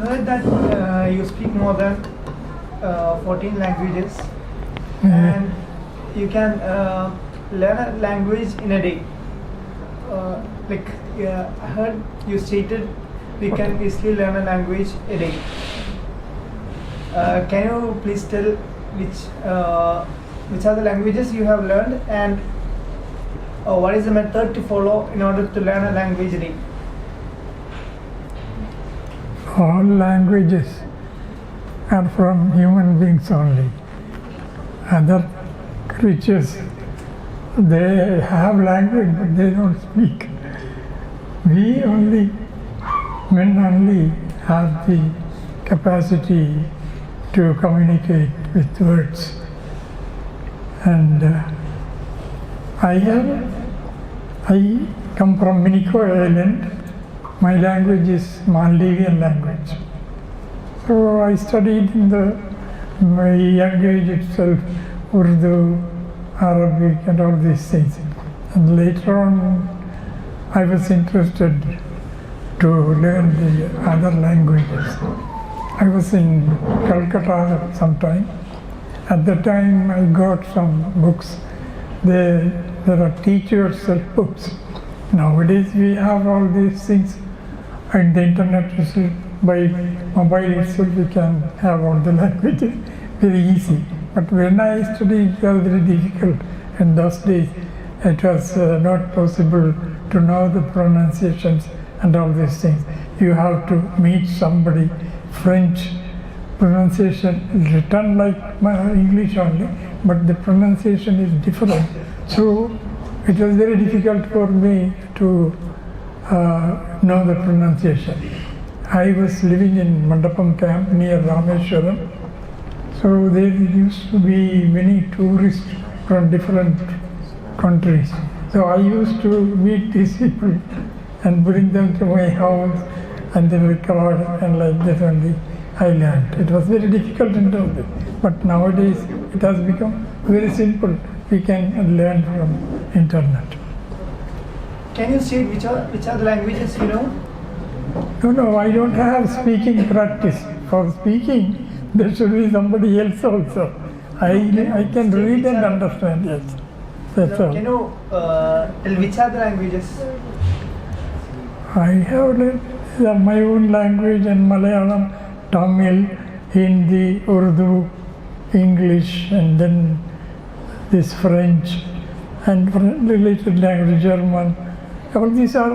heard that you speak more than 14 languages, and you can learn a language in a day. I heard you stated we can easily learn a language a day. Can you please tell which are the languages you have learned, and what is the method to follow in order to learn a language a day? All languages are from human beings only. Other creatures, they have language but they don't speak. We only, men only have the capacity to communicate with words. And I come from Minico Island. My language is Maldivian language. So I studied in my young age itself Urdu, Arabic and all these things. And later on I was interested to learn the other languages. I was in Calcutta sometime. At the time I got some books. There are teach yourself books. Nowadays we have all these things. And the internet itself, by mobile itself, we can have all the languages very easy. But when I studied, it was very difficult. In those days, it was not possible to know the pronunciations and all these things. You have to meet somebody. French pronunciation is written like my English only, but the pronunciation is different. So it was very difficult for me to know the pronunciation. I was living in Mandapam camp near Rameshwaram. So there used to be many tourists from different countries. So I used to meet these people and bring them to my house and then record, and like that only I learned. It was very difficult in those days. But nowadays it has become very simple. We can learn from internet. Can you say which are the languages you know? No, I don't have speaking practice. For speaking, there should be somebody else also. I can read and understand, yes. That's all. Can you tell which are the languages? I have learned my own language and Malayalam, Tamil, Hindi, Urdu, English, and then this French and related language, German. All these are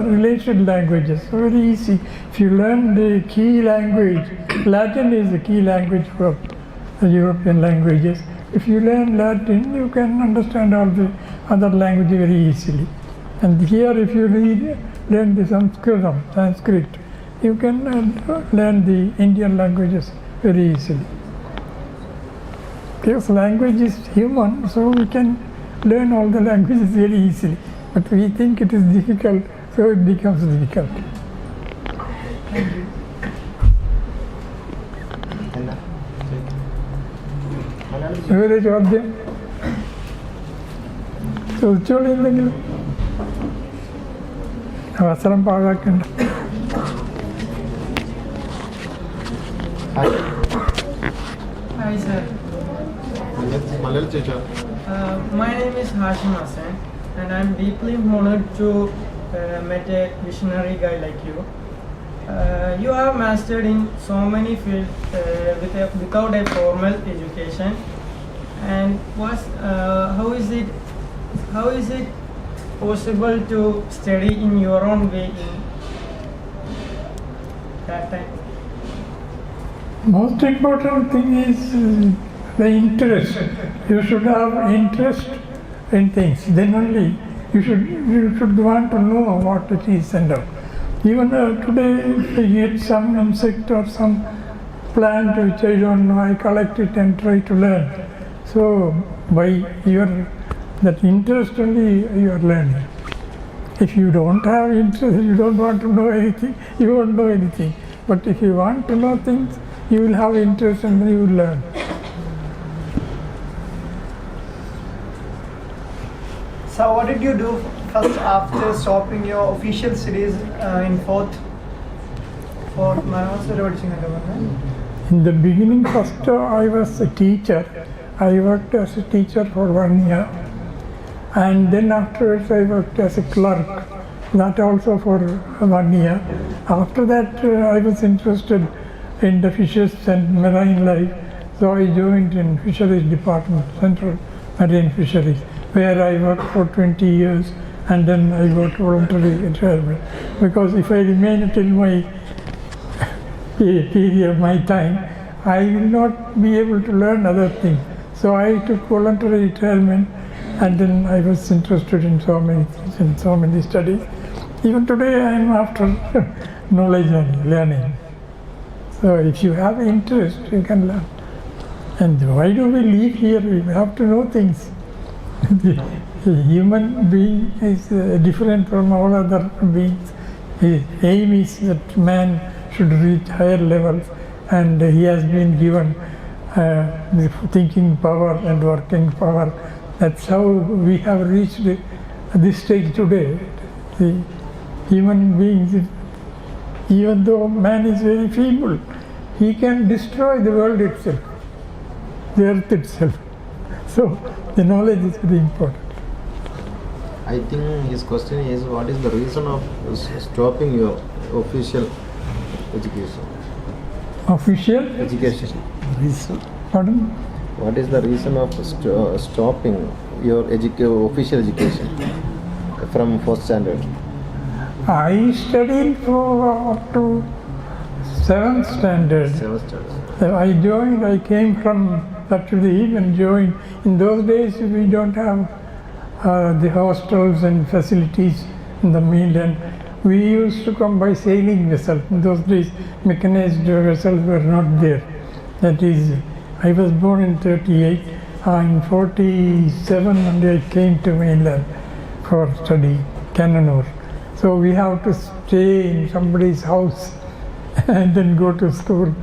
related languages, very easy. If you learn the key language, Latin is the key language for the European languages. If you learn Latin, you can understand all the other languages very easily. And here, if you learn the Sanskrit, you can learn the Indian languages very easily. Because language is human, so we can learn all the languages very easily. But we think it is difficult, so it becomes difficult. വേറെ ചോദ്യം ചോദിച്ചോളി എന്തെങ്കിലും അവസരം പാഴാക്കണ്ട. Hi sir. My name is Hashim Hassan, and I'm deeply honored to meet a visionary guy like you. You have mastered in so many fields without a formal education. And how is it possible to study in your own way in that time? Most important thing is the interest. You should have interest in things. Then only you should want to know what it is and all. Even today, if I get some insect or some plant which I don't know, I collect it and try to learn. So by that interest only you are learning. If you don't have interest, you don't want to know anything, you won't know anything. But if you want to know things, you will have interest and then you will learn. So what did you do first after stopping your official studies in 4th? For Marathas വരെ പഠിച്ചെന്നല്ലേ പറഞ്ഞത്? In the beginning, first I was a teacher. I worked as a teacher for 1 year. And then afterwards I worked as a clerk, that also for 1 year. After that I was interested in the fishes and marine life, so I joined in fisheries department, Central Marine Fisheries, where I worked for 20 years and then I got voluntary retirement. Because if I remain till my period, my time, I will not be able to learn other things. So I took voluntary retirement and then I was interested in so many things and so many studies. Even today I am after knowledge and learning. So if you have interest, you can learn. And why do we live here? We have to know things. The human being is different from all other beings. His aim is that man should reach higher levels, and he has been given the thinking power and working power. That's how we have reached this stage today. The human beings, even though man is very feeble, he can destroy the world itself, the earth itself. So the knowledge is very important. I think his question is, what is the reason of stopping your official education? Official? Education. Pardon? What is the reason of stopping your official education from 4th standard? I studied for up to 7th standard. 7th standard. I came from Lakshadweep and joined. In those days we don't have the hostels and facilities in the mainland. We used to come by sailing vessel. In those days mechanized vessels were not there. That is, I was born in 38. In 47 and I came to mainland for study, Kannur. So we have to stay in somebody's house and then go to school.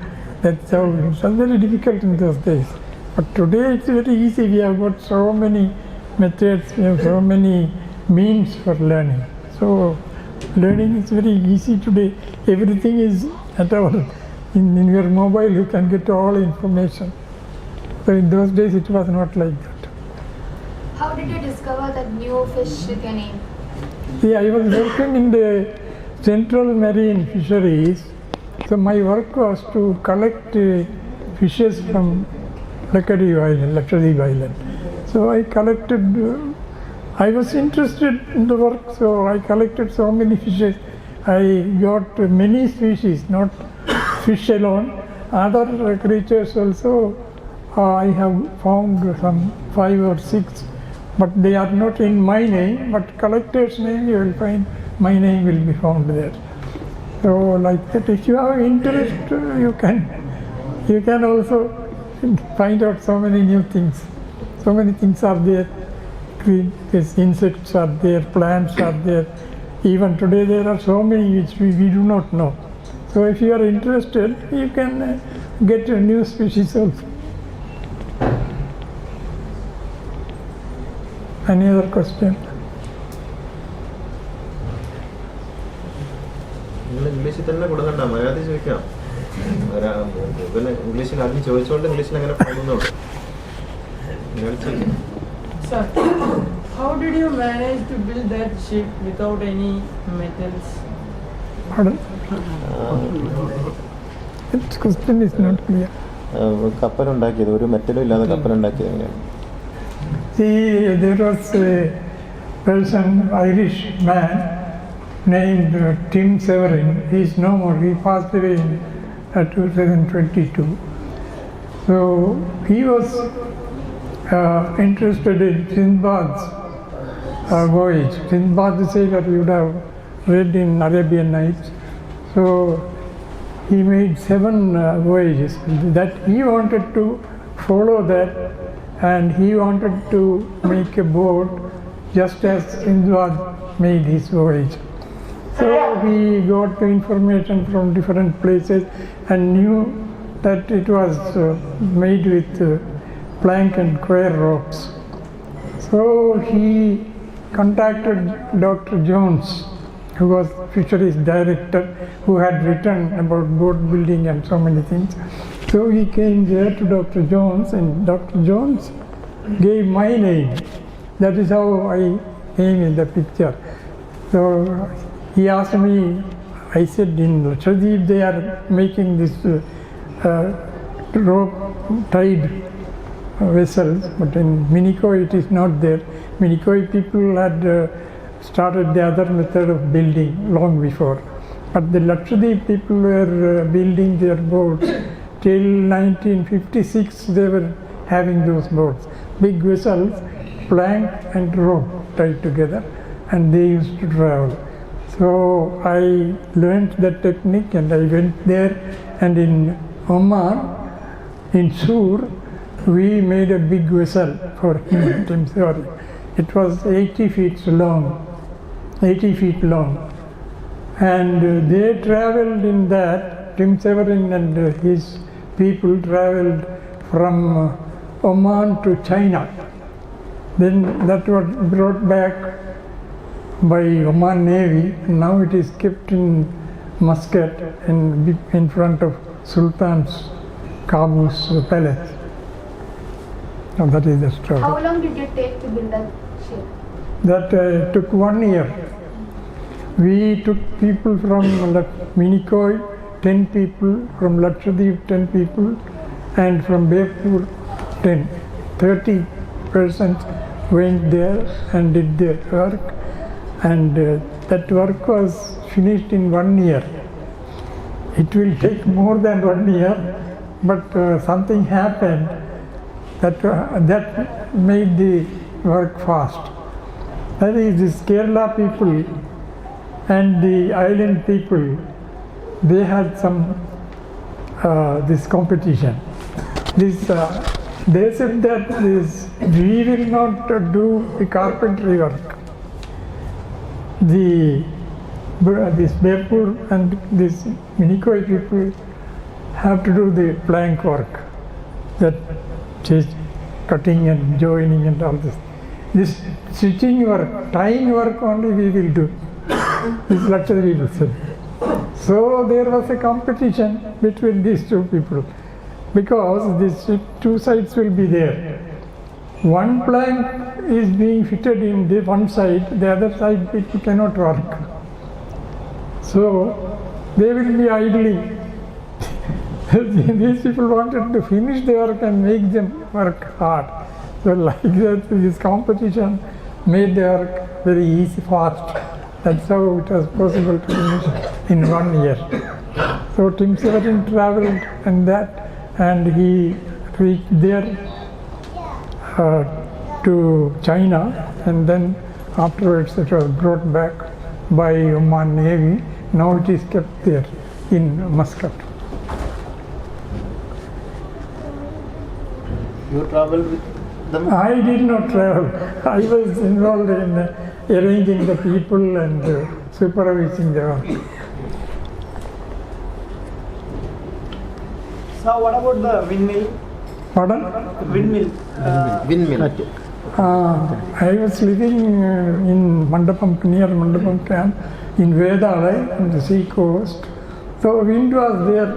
That's how it was very difficult in those days. But today it's very easy. We have got so many methods, we have so many means for learning. So learning is very easy today. Everything is at our in your mobile. You can get all information. So in those days it was not like that. How did you discover that new fish with your name? See, I was working in the Central Marine Fisheries. So my work was to collect fishes from Lakshadweep Island. So I collected, I was interested in the work, so I collected so many fishes. I got many species, not fish alone, other creatures also. I have found some 5 or 6, but they are not in my name, but collector's name you will find, my name will be found there. So like that, if you have interest, you can also find out so many new things. So many things are there. Insects are there, plants are there. Even today there are so many which we do not know. So if you are interested, you can get a new species also. Any other question? നിങ്ങൾ ഇംഗ്ലീഷിൽ തന്നെ കൊടുക്കണ്ട, മലയാളത്തിൽ ചോദിക്കാം. പിന്നെ ഇംഗ്ലീഷിൽ ആദ്യം ചോദിച്ചുകൊണ്ട് ഇംഗ്ലീഷിൽ അങ്ങനെ പോകുന്നുള്ളൂ. Sir, how did you manage to build that ship without any metals? Pardon? This question is not clear. കപ്പലുണ്ടാക്കിയത് ഒരു മെറ്റലും ഇല്ലാതെ കപ്പലുണ്ടാക്കിയത് എങ്ങനെയാണ്? See, there was a person, Irish man named Tim Severin. He is no more. He passed away in 2022. So he was interested in Sindbad's voyage. Sindbad the sailor you would have read in Arabian Nights. So he made 7 voyages. That he wanted to follow that, and he wanted to make a boat just as Sindbad made his voyage. So he got information from different places and knew that it was made with plank and coir ropes. So he contacted Dr. Jones, who was fisheries director, who had written about boat building and so many things. So he came there to Dr. Jones, and Dr. Jones gave my name. That is how I came in the picture. So he asked me, I said, in Lakshadweep they are making this rope tied vessels, but in Minicoy it is not there. Minicoy people had started the other method of building long before. But the Lakshadweep people were building their boats till 1956. They were having those boats, big vessels, plank and rope tied together, and they used to travel. So I learned that technique and I went there, and in Oman, in Sur, we made a big vessel for him, Tim Severin. It was 80 feet long, and they traveled in that. Tim Severin and his people traveled from Oman to China. Then that was brought back by Oman Navy, and now it is kept in Muscat in front of Sultan's Qaboos palace. Now that is the story. How long did it take to build that ship? That took 1 year. We took people from Minicoy, 10 people, from Lakshadweep 10 people, and from Bepur 10. 30 persons went there and did the work, and that work was finished in 1 year. It will take more than 1 year, but something happened that made the work fast. That is, the Kerala people and the island people, they had some this competition. They said that we will not do the carpentry work. This Bepur and this Minicoy people have to do the plank work, that cutting and joining and all this. This stitching work, tying work only we will do. This Lakshadweep said. So there was a competition between these two people, because these two sides will be there. One plank is being fitted in the one side, the other side people cannot work. So they will be idling. These people wanted to finish the work and make them work hard. So like that, this competition made the work very easy, fast. That's how it was possible to finish in 1 year. So Tim Severin traveled and he reached there to China, and then afterwards it was brought back by Oman Navy. Now it is kept there in Muscat. You traveled with them? I did not travel. I was involved in arranging the people and supervising the work. So what about the windmill? Pardon? Windmill. Windmill. I was living in Mandapam, near Mandapam camp in Vedalai on the sea coast. So wind was there,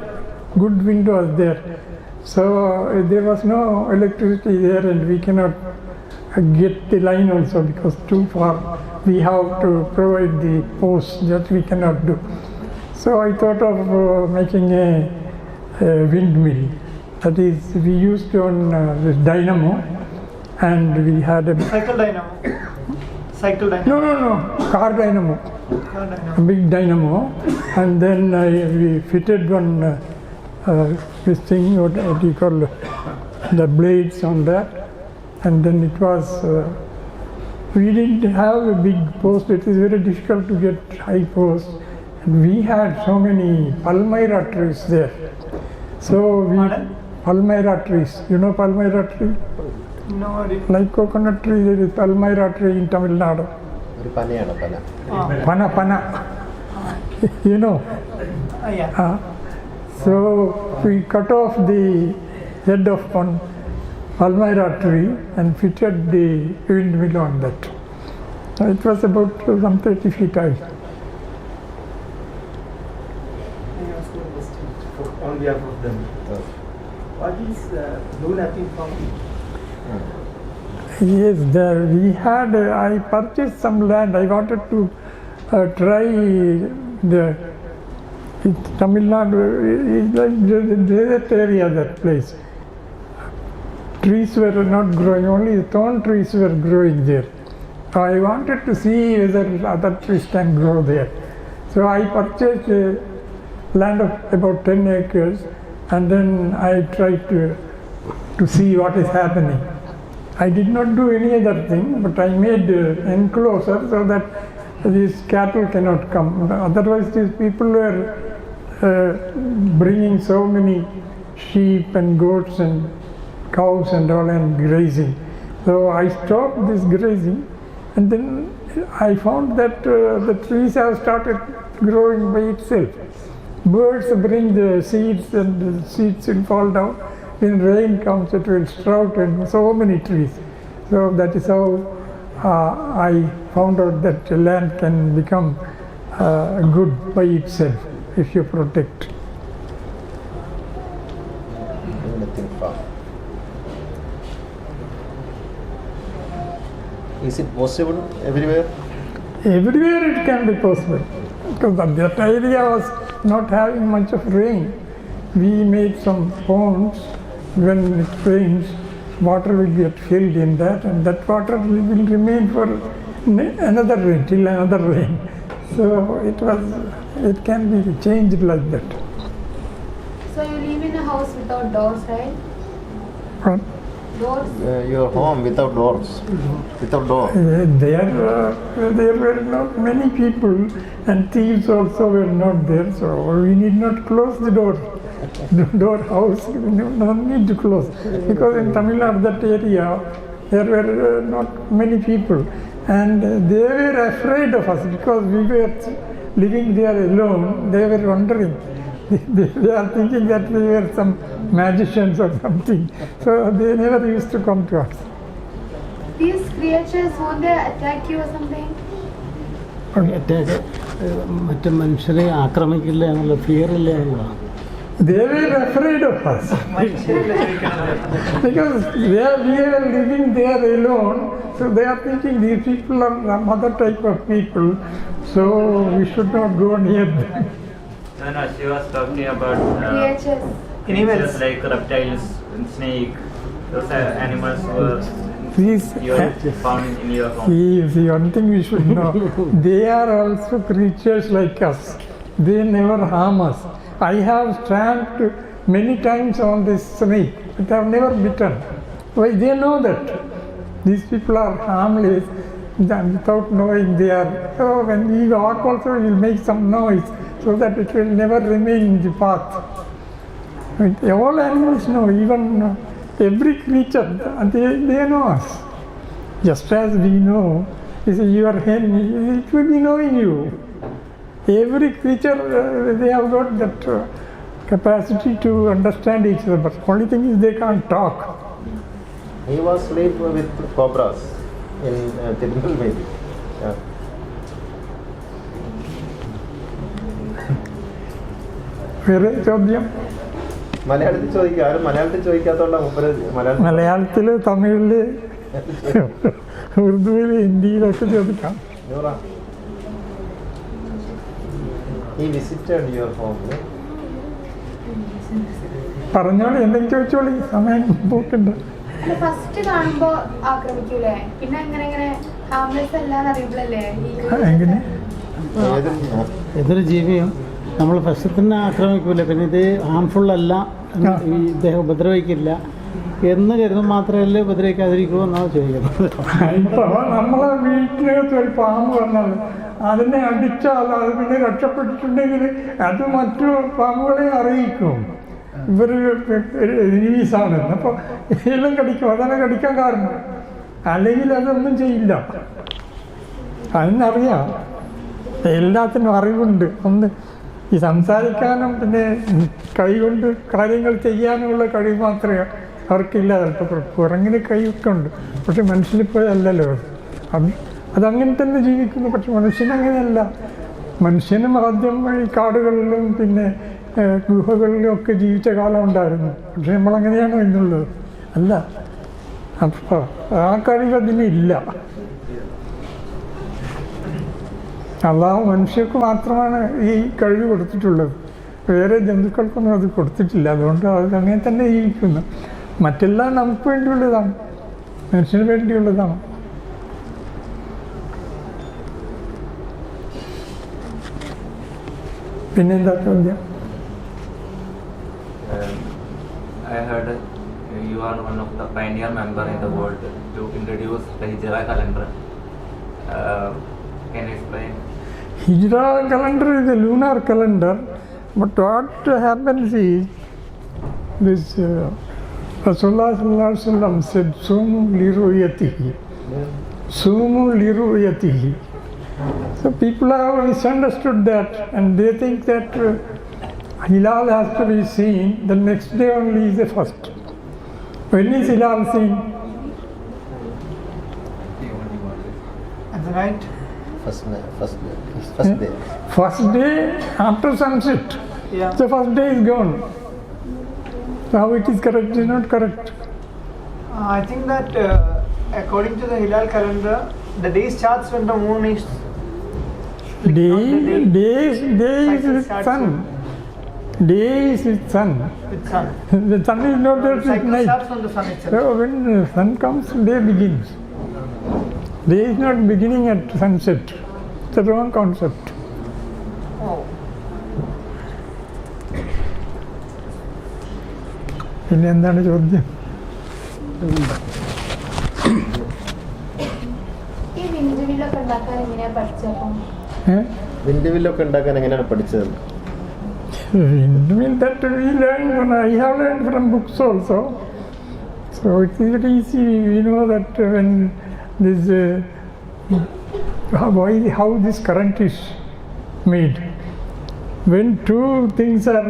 good wind was there. So there was no electricity there, and we cannot get the line also because too far. We have to provide the post, that we cannot do. So I thought of making a windmill. That is, we used on this dynamo, and we had a Cycle dynamo. Cycle dynamo. no, car dynamo, Car dynamo. a big dynamo, and then we fitted one this thing, what do you call the blades on that, and then it was. We didn't have a big post. It is very difficult to get high post, and we had so many palmyra trees there. So we palmyra trees. You know palmyra tree? No, I didn't. Like coconut tree, there is palmyra tree in Tamil Nadu. Pana. You know. Yeah. So we cut off the head of one palmyra tree and fitted the windmill on that. It was about some 30 feet high. behalf of them. What is do nothing from? Yes, there we had. I purchased some land. I wanted to try the Tamil Nadu, desert area, that place. Trees were not growing, only thorn trees were growing there. I wanted to see whether other trees can grow there. So I purchased land of about 10 acres, and then I tried to see what is happening. I did not do any other thing, but I made enclosure so that these cattle cannot come. Otherwise, these people were bringing so many sheep and goats and cows and all and grazing. So I stopped this grazing, and then I found that the trees have started growing by itself. Birds bring the seeds, and the seeds will fall down. When rain comes, it will sprout, and so many trees. So that is how I found out that land can become good by itself if you protect. Nothing from. Is it possible everywhere? Everywhere it can be possible, because that area was not having much of rain. We made some ponds. When it rains, water will get filled in that, and that water will remain for another rain, till another rain. So it can be changed like that. So you live in a house without doors, right? But, Doors? Your home without doors, without door. there were not many people, and thieves also were not there, so we need not close the door. The door house, no need to close, because in Tamil Nadu, that area, there were not many people, and they were afraid of us because we were living there alone. They were wondering. They are thinking that we were some magicians or something, so they never used to come to us. These creatures, won't they attack you or something? മറ്റു മനുഷ്യരെ ആക്രമിക്കില്ല എന്നുള്ള fear ഇല്ല എന്നുള്ളതാണ്. They were afraid of us because we were living there alone, so they are thinking these people are some other type of people, so we should not go near them. No, she was talking about Creatures. creatures like reptiles and snake. Those are animals were These you found in your home. see, one thing we should know, they are also creatures like us. They never harm us. I have stamped many times on this snake, but I have never bitten. Why? They know that these people are harmless, without knowing they are. So when we walk also, we will make some noise so that it will never remain in the path. All animals know, even every creature, they know us. Just as we know, your hen, it will be knowing you. Every creature, they have got that capacity to understand each other, but only thing is they can't talk. He was sleep with cobras in Tirungal maybe. Yeah. വേറെ ചോദ്യം? മലയാളത്തിൽ ചോദിക്കുക, ആരും മലയാളത്തിൽ ചോദിക്കാത്തോണ്ടാ മുമ്പ് മലയാളം. മലയാളത്തിൽ, തമിഴിൽ, ഉറുദുവിൽ, ഹിന്ദിയിലൊക്കെ ചോദിക്കാം. He visited your home. പറഞ്ഞോളി, എന്തെങ്കിലും ചോദിച്ചോളി, സമയം പോക്കുണ്ട്. ഫസ്റ്റ് കാണുമ്പോ ആക്രമിക്കൂലേ, പിന്നെ എങ്ങനെ ഹാംലെസ് അല്ലാന്ന് അറിയുമ്പോഴല്ലേ എങ്ങനെ? ഏതൊരു ജീവിയും നമ്മൾ ഫസ്റ്റ് തന്നെ ആക്രമിക്കൂല, പിന്നെ ഇത് ഹാംഫുൾ അല്ല, ഈ ഇദ്ദേഹം ഉപദ്രവിക്കില്ല എന്ന് കരുതും മാത്രമല്ലേ ഉപദ്രവിക്കാതിരിക്കുമോ എന്നാണ് ചോദിക്കുന്നത്. ഇപ്പൊ നമ്മളെ വീട്ടിനകത്ത് ഒരു പാമ്പ് വന്നാൽ അതിനെ അടിച്ചാൽ അത് പിന്നെ രക്ഷപ്പെട്ടിട്ടുണ്ടെങ്കിൽ അത് മറ്റു പാമ്പുകളെ അറിയിക്കും ഇവർ എനിമീസാണ്. അപ്പോൾ എല്ലാം കടിക്കും, അതാണ് കടിക്കാൻ കാരണം. അല്ലെങ്കിൽ അതൊന്നും ചെയ്യില്ല, അതിനറിയാം. എല്ലാത്തിനും അറിവുണ്ട്. ഒന്ന് ഈ സംസാരിക്കാനും പിന്നെ കൈകൊണ്ട് കാര്യങ്ങൾ ചെയ്യാനുമുള്ള കഴിവ് മാത്രമേ അവർക്കില്ല. ചിലപ്പോൾ കുരങ്ങിന് കൈയൊക്കെ ഉണ്ട്, പക്ഷെ മനുഷ്യനിപ്പോൾ അല്ലല്ലോ. അതങ്ങനെ തന്നെ ജീവിക്കുന്നു. പക്ഷെ മനുഷ്യനങ്ങനെയല്ല. മനുഷ്യനും ആദ്യം ഈ കാടുകളിലും പിന്നെ ഗുഹകളിലൊക്കെ ജീവിച്ച കാലം ഉണ്ടായിരുന്നു. പക്ഷെ നമ്മളങ്ങനെയാണോ എന്നുള്ളത്? അല്ല. അപ്പോൾ ആ കഴിവ് അതിനില്ല. അള്ളാഹു മനുഷ്യർക്ക് മാത്രമാണ് ഈ കഴിവ് കൊടുത്തിട്ടുള്ളത്. വേറെ ജന്തുക്കൾക്കൊന്നും അത് കൊടുത്തിട്ടില്ല. അതുകൊണ്ട് അത് അങ്ങനെ തന്നെ ജീവിക്കുന്നു. മറ്റെല്ലാം നമുക്ക് വേണ്ടിയുള്ളതാണ്, മനുഷ്യന് വേണ്ടിയുള്ളതാണ്. പിന്നെന്താ ചോദ്യം? I heard you are one of the pioneer member in the world to introduce the Hijra calendar. Can you explain? Hijra calendar is a lunar calendar, but what happens is this Rasulullah sallallahu alaihi wasallam said, "Sumu liruyatihi, sumu liruyatihi." So people have misunderstood that, and they think that Hilal has to be seen the next day only is the first. When is Hilal seen? At the night. First day. First day after sunset. Yeah. The first day is gone. So how it is correct? It is not correct. I think that according to the Hilal calendar, the day starts when the moon is. Day is with sun. Day is with sun. With sun. The sun is not there The with cycle night. starts from the sun itself. So when the sun comes, day begins. Day is not beginning at sunset. It's a wrong concept. Oh. പിന്നെ എന്താണ് ചോദ്യം? ഈ വിൻഡ്മില്ലൊക്കെ ഉണ്ടാക്കാൻ എങ്ങനെയാ പഠിച്ചപ്പം? വിൻഡ്മില്ലൊക്കെ ഉണ്ടാക്കാൻ എങ്ങനെയാണ് പഠിച്ചത്? Windmill that we learned, I have learned from books also. So it's very easy. We know that when this how this current is made. When two things are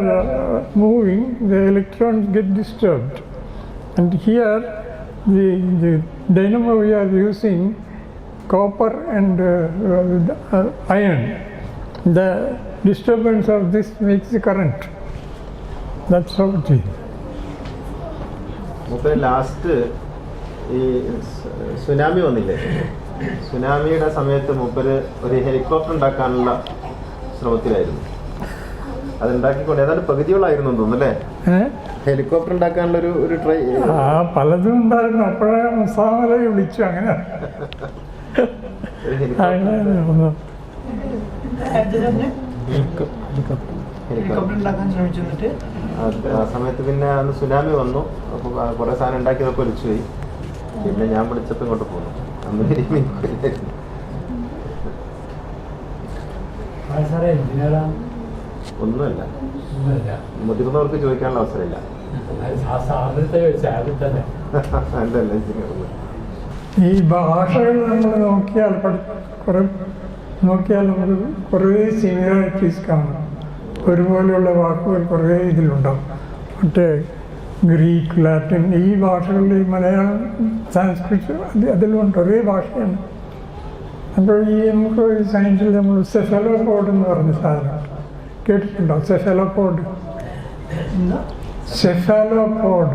moving, the electrons get disturbed. And here, the dynamo we are using copper and iron. The disturbance of this makes the current. That's how it is. മൂപ്പര് last ഈ tsunami വന്നില്ലേ, സുനാമിയുടെ സമയത്ത് മൂപ്പര് ഒരു helicopter ഉണ്ടാക്കാനുള്ള ശ്രമത്തിലായിരുന്നു. അതുണ്ടാക്കിക്കൊണ്ട് ഏതാണ്ട് പകുതിയോളായിരുന്നു തോന്നുന്നു അല്ലേ? ഹെലികോപ്റ്റർ ഉണ്ടാക്കാനുള്ള ഒരു ട്രൈ. പലതും ഉണ്ടായിരുന്നു. അപ്പോഴേ മുസാമല വിളിച്ചു. അങ്ങനെ ഹെലികോപ്റ്റർ ഉണ്ടാക്കാൻ ശ്രമിച്ചു. എന്നിട്ട് ആ സമയത്ത് പിന്നെ അന്ന് സുനാമി വന്നു. അപ്പോൾ കുറേ സാധനം ഉണ്ടാക്കിയതൊക്കെ ഒലിച്ചു പോയി. പിന്നെ ഞാൻ വിളിച്ചപ്പോൾ ഇങ്ങോട്ട് പോന്നു. അന്ന് ഒന്നുമല്ല, മുതിർന്നവർക്ക് ചോദിക്കാനുള്ള അവസരമില്ല. അല്ലല്ല എഞ്ചിനീയർ. ഈ ഭാഷകൾ നമ്മൾ നോക്കിയാൽ നമുക്ക് കുറേ സിമിലാരിറ്റീസ് കാണാം. ഒരുപോലെയുള്ള വാക്കുകൾ കുറേ ഇതിലുണ്ടാവും. മറ്റേ ഗ്രീക്ക്, ലാറ്റിൻ, ഈ ഭാഷകളിൽ ഈ മലയാളം, സാൻസ്ക്രിറ്റ് അതിലുണ്ട്. ഒരേ ഭാഷയാണ്. അപ്പോൾ ഈ നമുക്ക് സയൻസിൽ നമ്മൾ സെഫലോപോഡ് എന്ന് പറഞ്ഞ സാധനം കേട്ടിട്ടുണ്ടോ? സെഫലോപോഡ്. സെഫലോപോഡ്.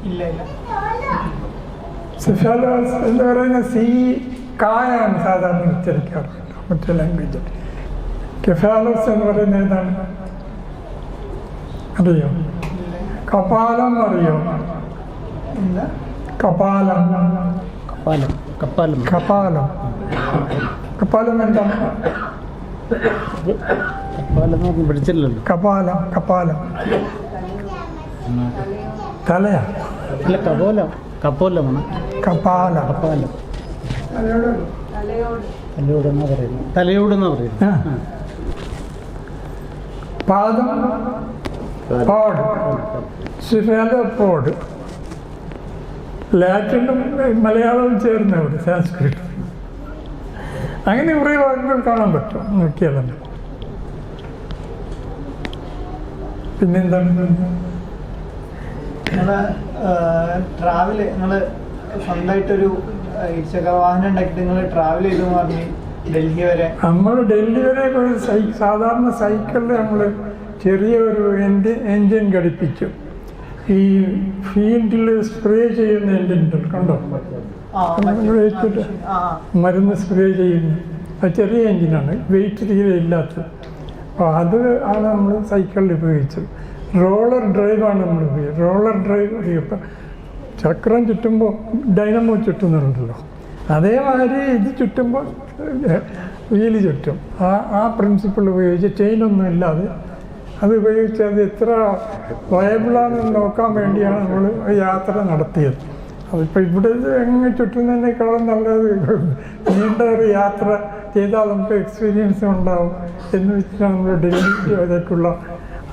ഇല്ല ഇല്ല. സെഫാലോസ് എന്ന് പറയുന്ന കായാണ് സാധാരണ ഉച്ചരിക്കാറുണ്ട് മറ്റേ ലാംഗ്വേജിൽ. കെഫാലോസ് എന്ന് പറയുന്നത് ഏതാണ് അറിയോ? കപാലം അറിയോ? എന്താ കപാലം. കപ്പാലം. കപ്പാലം. കപാലം. കപാലം എന്താണ്? കപ്പാലം പഠിച്ചില്ലല്ലോ. കപാലം. കപാലം തലയാ? അല്ല, കപോലം. കപ്പോലമാണ്. കപാലം. കപ്പാലം. തലയോടെന്നാ പറയുന്നത്. തലയോടെന്നാ പറയുന്നത്. പാദം. പോഡ്. സിഫാലോപോഡ്. ലാറ്റിനും മലയാളവും ചേർന്നവിടെ സാൻസ്ക്രിറ്റ്. അങ്ങനെ കുറേ വാക്കുകൾ കാണാൻ പറ്റും നോക്കിയാലല്ലേ. പിന്നെന്താണ്? നിങ്ങൾ സ്വന്തമായിട്ടൊരു ഇരുചക്ര വാഹനം ഉണ്ടാക്കിയിട്ട് നിങ്ങൾ ട്രാവൽ ചെയ്തു പറഞ്ഞു ഡൽഹി വരെ. നമ്മൾ ഡൽഹി വരെ സാധാരണ സൈക്കിളിൽ നമ്മൾ ചെറിയൊരു എൻജിൻ ഘടിപ്പിച്ചു. ഈ ഫീൽഡിൽ സ്പ്രേ ചെയ്യുന്ന എൻജിൻ കണ്ടോ, വെച്ചിട്ട് മരുന്ന് സ്പ്രേ ചെയ്യുന്നു. അത് ചെറിയ എൻജിനാണ്, വെയിറ്റ് തീരെ ഇല്ലാത്തത്. അപ്പോൾ അത് ആണ് നമ്മൾ സൈക്കിളിൽ ഉപയോഗിച്ചത്. റോളർ ഡ്രൈവാണ് നമ്മൾ ഉപയോഗിച്ചത്. റോളർ ഡ്രൈവ് ഇപ്പം ചക്രം ചുറ്റുമ്പോൾ ഡൈനമോ ചുറ്റുന്നുണ്ടല്ലോ, അതേമാതിരി ഇത് ചുറ്റുമ്പോൾ വീല് ചുറ്റും. ആ പ്രിൻസിപ്പിൾ ഉപയോഗിച്ച് ചെയിനൊന്നും ഇല്ലാതെ അത് ഉപയോഗിച്ച് അത് എത്ര വയബിളാണെന്ന് നോക്കാൻ വേണ്ടിയാണ് നമ്മൾ യാത്ര നടത്തിയത്. അതിപ്പോൾ ഇവിടെ എങ്ങനെ ചുറ്റുന്നതിനേക്കാളും നല്ലത് നീണ്ട ഒരു യാത്ര ചെയ്താൽ നമുക്ക് എക്സ്പീരിയൻസ് ഉണ്ടാവും എന്ന് വെച്ചിട്ടാണ് നമ്മൾ ഡൽഹിയിലേക്കുള്ള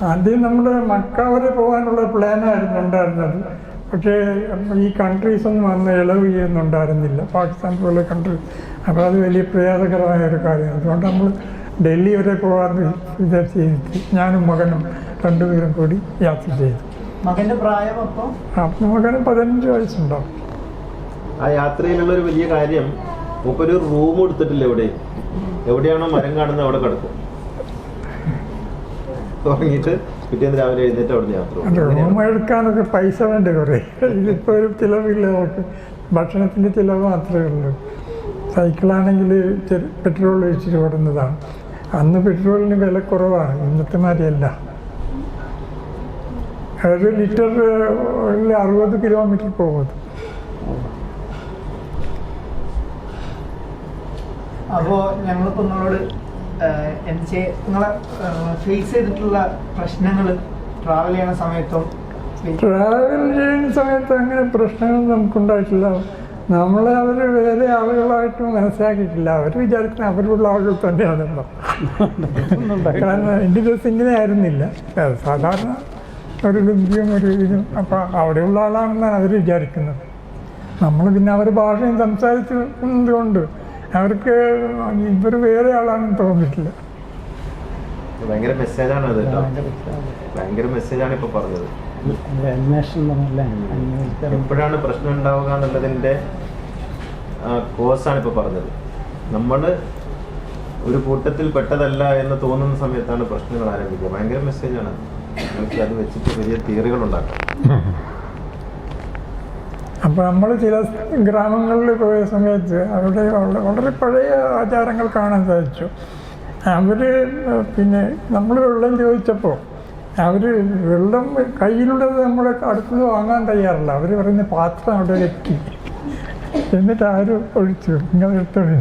ആദ്യം നമ്മുടെ മക്ക വരെ പോകാനുള്ള പ്ലാനായിരുന്നു ഉണ്ടായിരുന്നത്. പക്ഷേ ഈ കൺട്രീസൊന്നും അന്ന് ഇളവ് ചെയ്യുന്നുണ്ടായിരുന്നില്ല, പാകിസ്ഥാൻ പോലെ കൺട്രീസ്. അപ്പോൾ അത് വലിയ പ്രയാസകരമായ ഒരു കാര്യമാണ്. അതുകൊണ്ട് നമ്മൾ ഡൽഹി വരെ പോകാൻ ചെയ്തിട്ട് ഞാനും മകനും രണ്ടുപേരും കൂടി യാത്ര ചെയ്തു. മകന്റെ പ്രായം അപ്പോൾ മകന് 15 വയസ്സുണ്ടാവും. ആ യാത്രയിലുള്ളൊരു വലിയ കാര്യം, മൂപ്പൊരു റൂം എടുത്തിട്ടില്ല. എവിടെയാണോ മരം കാണുന്നത് അവിടെ കിടക്കും. തുടങ്ങിയിട്ട് പിറ്റേന്ന് രാവിലെ എഴുന്നേറ്റ് അവിടെ യാത്ര. റൂം എടുക്കാനൊക്കെ പൈസ വേണ്ട കുറേ. ഇതിപ്പോൾ ഒരു ചിലവില്ല നമുക്ക്, ഭക്ഷണത്തിൻ്റെ ചിലവ് മാത്രമേ ഉള്ളൂ. സൈക്കിളാണെങ്കിൽ പെട്രോൾ ഒഴിച്ചിട്ട് ഓടുന്നതാണ്. അന്ന് പെട്രോളിന് വില കുറവാണ്, ഇന്നത്തെ മാതിരിയല്ല. ഒരു ലിറ്ററിൽ 60 കിലോമീറ്റർ പോകുന്നത്. അപ്പോൾ ഞങ്ങളിപ്പോൾ നിങ്ങളോട് നിങ്ങളെ ഫേസ് ചെയ്തിട്ടുള്ള പ്രശ്നങ്ങൾ ട്രാവൽ ചെയ്യുന്ന സമയത്തും അങ്ങനെ പ്രശ്നങ്ങൾ നമുക്കുണ്ടായിട്ടില്ല. നമ്മളെ അവർ വേറെ ആളുകളായിട്ട് മനസ്സിലാക്കിയിട്ടില്ല. അവർ വിചാരിക്കുന്ന അവരുള്ള ആളുകൾ തന്നെയാണല്ലോ. കാരണം എൻ്റെ ദിവസം ഇങ്ങനെ ആയിരുന്നില്ല, സാധാരണ ഒരു ലുങ്കിയും ഒരു ഇതും. അപ്പോൾ അവിടെയുള്ള ആളാണെന്നാണ് അവർ വിചാരിക്കുന്നത്. നമ്മൾ പിന്നെ അവർ ഭാഷയും സംസാരിച്ചത് കൊണ്ട് അവർക്ക് ഇവർ വേറെ ആളാണെന്ന് തോന്നിയിട്ടില്ല. ഭയങ്കര മെസ്സേജാണ് അത് കേട്ടോ, ഭയങ്കര മെസ്സേജാണ് ഇപ്പോൾ പറഞ്ഞത്. എപ്പോഴാണ് പ്രശ്നം ഉണ്ടാവുക എന്നുള്ളതിൻ്റെ കോഴ്സാണ് ഇപ്പോൾ പറഞ്ഞത്. നമ്മൾ ഒരു കൂട്ടത്തിൽ പെട്ടതല്ല എന്ന് തോന്നുന്ന സമയത്താണ് പ്രശ്നങ്ങൾ ആരംഭിക്കുക. ഭയങ്കര മെസ്സേജാണ്. നമുക്ക് അത് വെച്ചിട്ട് വലിയ തിയറികൾ ഉണ്ടാക്കാം. അപ്പോൾ നമ്മൾ ചില ഗ്രാമങ്ങളിൽ പോയ സമയത്ത് അവിടെ വളരെ പഴയ ആചാരങ്ങൾ കാണാൻ സാധിച്ചു. അവർ പിന്നെ നമ്മൾ വെള്ളം ചോദിച്ചപ്പോൾ അവർ വെള്ളം കയ്യിലുള്ളത് നമ്മളെ അടുത്തത് വാങ്ങാൻ തയ്യാറില്ല. അവർ പറയുന്ന പാത്രം അവിടെ വെക്കി എന്നിട്ട് ആരും ഒഴിച്ചു ഇങ്ങനെ എടുത്തൊഴി.